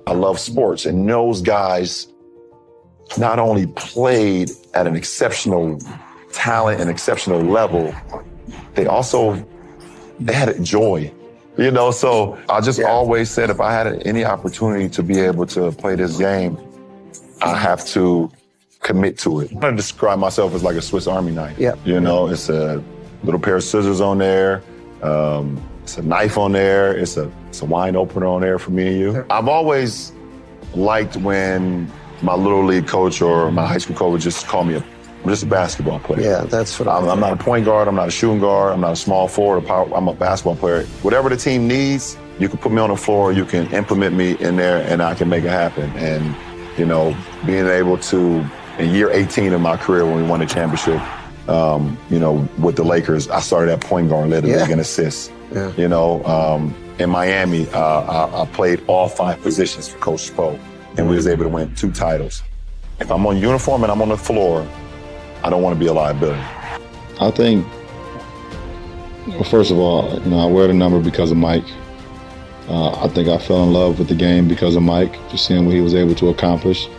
I love sports, and those guys not only played at an exceptional talent and exceptional level, they had joy, so I just always said if I had any opportunity to be able to play this game, I have to commit to it. I'm gonna describe myself as like a Swiss Army knife. It's a little pair of scissors on there, it's a knife on there, it's a wine opener on there for me and you. I've always liked when my little league coach or my high school coach would just call me I'm just a basketball player. Yeah, that's what I'm not a point guard, I'm not a shooting guard, I'm not a small forward or power, I'm a basketball player. Whatever the team needs, you can put me on the floor, you can implement me in there, and I can make it happen. And, being able to, in year 18 of my career when we won the championship, with the Lakers, I started at point guard, led the league in assists. In Miami, I played all 5 positions for Coach Spo, and we was able to win 2 titles. If I'm on uniform and I'm on the floor, I don't want to be a liability. I think, well, first of all, I wear the number because of Mike. I think I fell in love with the game because of Mike, just seeing what he was able to accomplish.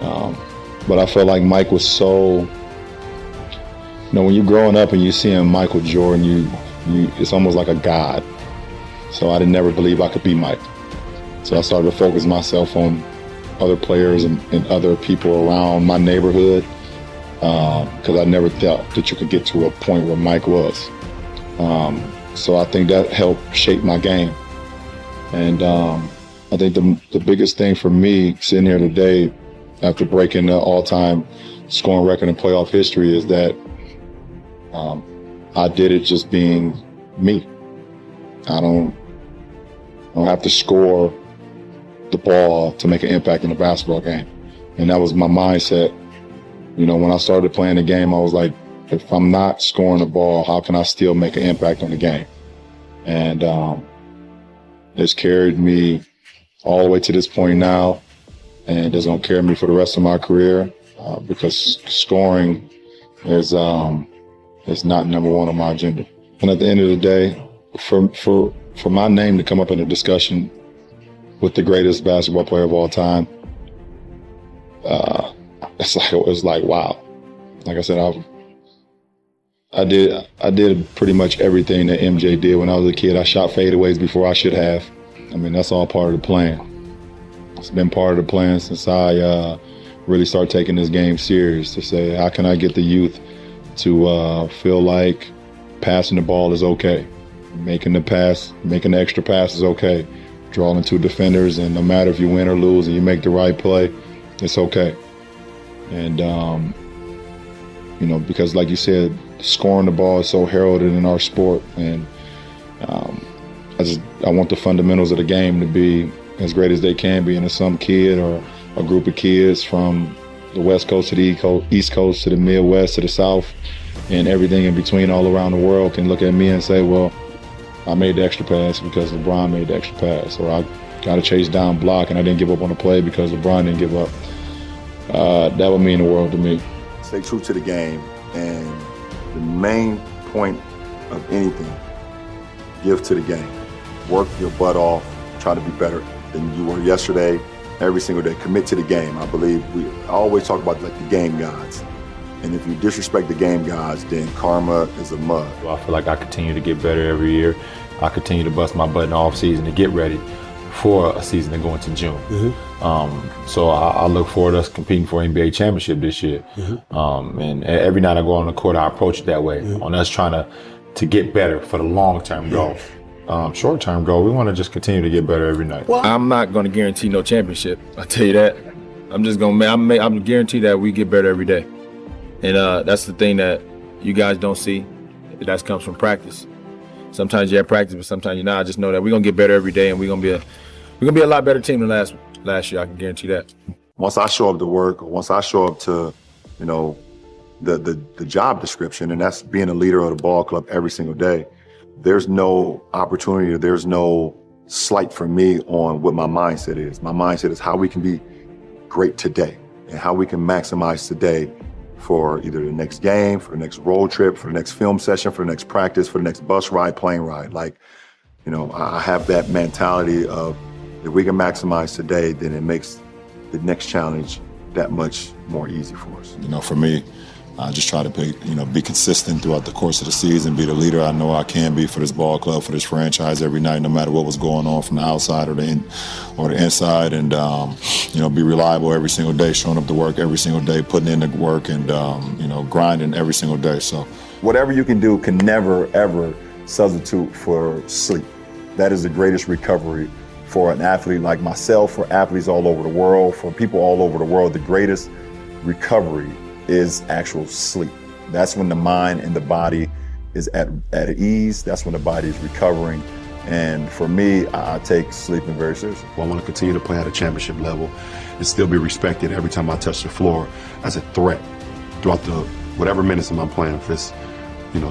But I felt like Mike was so, when you're growing up and you're seeing Michael Jordan, it's almost like a god. So I didn't never believe I could be Mike. So I started to focus myself on other players and other people around my neighborhood, because I never thought that you could get to a point where Mike was. So I think that helped shape my game. And I think the biggest thing for me sitting here today, after breaking the all-time scoring record in playoff history, is that I did it just being me. I don't have to score the ball to make an impact in a basketball game. And that was my mindset. When I started playing the game, I was like, if I'm not scoring the ball, how can I still make an impact on the game? And it's carried me all the way to this point now, and it's going to carry me for the rest of my career, because scoring is not number one on my agenda. And at the end of the day, for my name to come up in a discussion with the greatest basketball player of all time, it's like wow. Like I said, I did pretty much everything that MJ did when I was a kid. I shot fadeaways before I should have. That's all part of the plan. It's been part of the plan since I really started taking this game serious, to say, how can I get the youth to feel like passing the ball is okay, making the extra pass is okay, drawing 2 defenders, and no matter if you win or lose and you make the right play, it's okay. And because like you said, scoring the ball is so heralded in our sport, and I want the fundamentals of the game to be as great as they can be. And if some kid or a group of kids from the West Coast to the East Coast to the Midwest to the South and everything in between all around the world can look at me and say, well, I made the extra pass because LeBron made the extra pass, or I got to chase down block and I didn't give up on the play because LeBron didn't give up. That would mean the world to me. Stay true to the game, and the main point of anything, give to the game. Work your butt off, try to be better than you were yesterday, every single day. Commit to the game. I believe I always talk about like the game gods. And if you disrespect the game gods, then karma is a mud. I feel like I continue to get better every year. I continue to bust my butt in the off season to get ready for a season to go into June. Mm-hmm. So I look forward to us competing for an NBA championship this year. Mm-hmm. And every night I go on the court, I approach it that way, mm-hmm. on us trying to get better for the long-term goal. Short-term goal, we want to just continue to get better every night. Well, I'm not going to guarantee no championship. I'll tell you that. I'm just going to I'm guarantee that we get better every day. And that's the thing that you guys don't see. That comes from practice. Sometimes you're at practice, but sometimes you're not. I just know that we're going to get better every day, and we're going to be a lot better team than last year. I can guarantee that. Once I show up to work, or once I show up to, the job description, and that's being a leader of the ball club every single day, there's no opportunity, or there's no slight for me on what my mindset is. My mindset is how we can be great today and how we can maximize today for either the next game, for the next road trip, for the next film session, for the next practice, for the next bus ride, plane ride. I have that mentality of If we can maximize today, then it makes the next challenge that much more easy for us. You know, for me, I just try to be consistent throughout the course of the season, be the leader I know I can be for this ball club, for this franchise every night, no matter what was going on from the outside or the inside, and be reliable every single day, showing up to work every single day, putting in the work, and grinding every single day. So whatever you can do can never ever substitute for sleep. That is the greatest recovery for an athlete like myself, for athletes all over the world, for people all over the world. The greatest recovery is actual sleep. That's when the mind and the body is at ease. That's when the body is recovering. And for me, I take sleeping very seriously. I want to continue to play at a championship level and still be respected every time I touch the floor as a threat throughout the whatever minutes I'm playing. If it's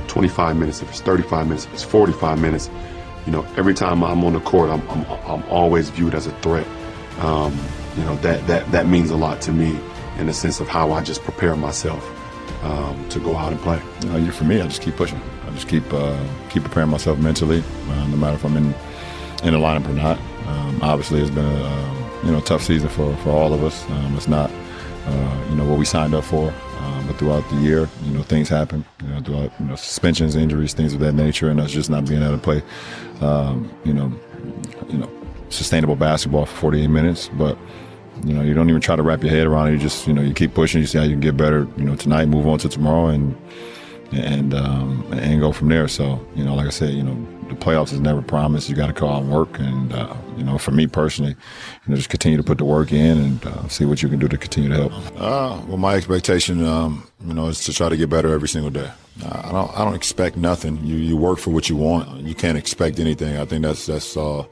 25 minutes, if it's 35 minutes, if it's 45 minutes, every time I'm on the court, I'm always viewed as a threat. That means a lot to me, in the sense of how I just prepare myself to go out and play. For me, I just keep pushing. I just keep preparing myself mentally, no matter if I'm in the lineup or not. Obviously, it's been a tough season for all of us. It's not what we signed up for, but throughout the year, things happen. Throughout suspensions, injuries, things of that nature, and us just not being able to play, sustainable basketball for 48 minutes, but. You don't even try to wrap your head around it. You just, you keep pushing. You see how you can get better, tonight, move on to tomorrow, and go from there. So, like I said, the playoffs is never promised. You got to go out and work. And, for me personally, just continue to put the work in and see what you can do to continue to help. Well, my expectation, is to try to get better every single day. I don't expect nothing. You work for what you want. You can't expect anything. I think that's all.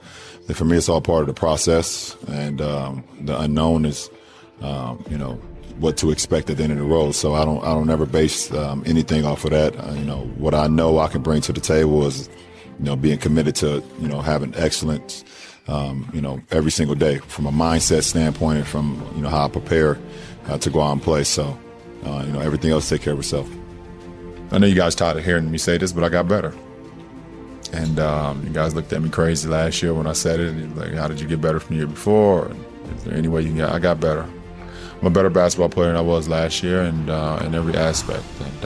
For me, it's all part of the process, and the unknown is, what to expect at the end of the road. So I don't ever base anything off of that. What I know I can bring to the table is, being committed to, having excellence, every single day from a mindset standpoint and from, how I prepare to go out and play. So, everything else take care of itself. I know you guys tired of hearing me say this, but I got better. And you guys looked at me crazy last year when I said it. Like, how did you get better from the year before? Is there any way you can get? I got better. I'm a better basketball player than I was last year, and in every aspect. And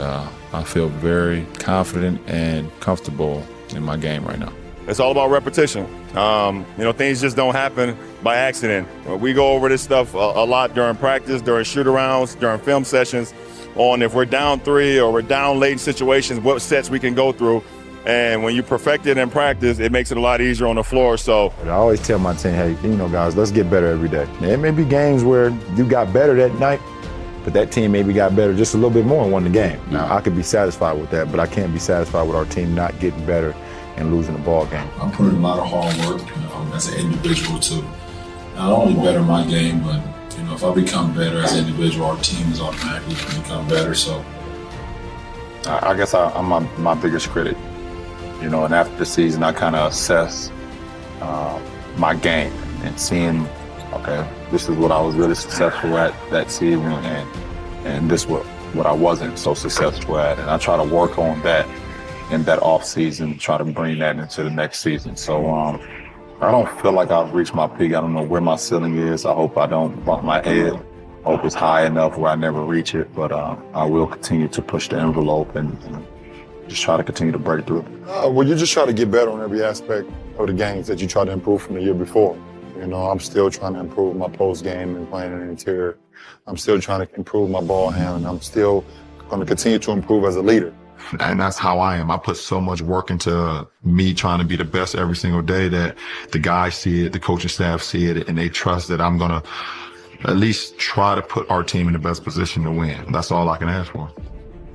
I feel very confident and comfortable in my game right now. It's all about repetition. Things just don't happen by accident. We go over this stuff a lot during practice, during shoot-arounds, during film sessions, on if we're down 3 or we're down late in situations, what sets we can go through. And when you perfect it in practice, it makes it a lot easier on the floor. So I always tell my team, hey, guys, let's get better every day. There may be games where you got better that night, but that team maybe got better just a little bit more and won the game. Now, I could be satisfied with that, but I can't be satisfied with our team not getting better and losing the ball game. I put in a lot of hard work as an individual to not only better my game, but if I become better as an individual, our team is automatically going to become better. So I guess I'm my biggest critic. And after the season, I kind of assess my game and seeing, okay, this is what I was really successful at that season, and this what I wasn't so successful at. And I try to work on that in that off season, try to bring that into the next season. So I don't feel like I've reached my peak. I don't know where my ceiling is. I hope I don't bump my head. I hope it's high enough where I never reach it, but I will continue to push the envelope and just try to continue to break through. Well, you just try to get better on every aspect of the games that you try to improve from the year before. I'm still trying to improve my post game and playing in the interior. I'm still trying to improve my ball handling. I'm still going to continue to improve as a leader. And that's how I am. I put so much work into me trying to be the best every single day that the guys see it, the coaching staff see it, and they trust that I'm going to at least try to put our team in the best position to win. That's all I can ask for.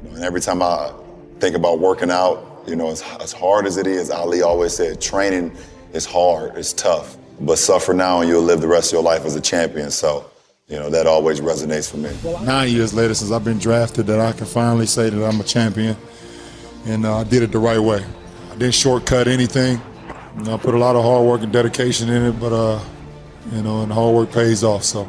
And every time I think about working out, as hard as it is, Ali always said, training is hard, it's tough, but suffer now and you'll live the rest of your life as a champion. So, that always resonates for me. 9 years later since I've been drafted, that I can finally say that I'm a champion, and I did it the right way. I didn't shortcut anything. I put a lot of hard work and dedication in it, but, and hard work pays off, so.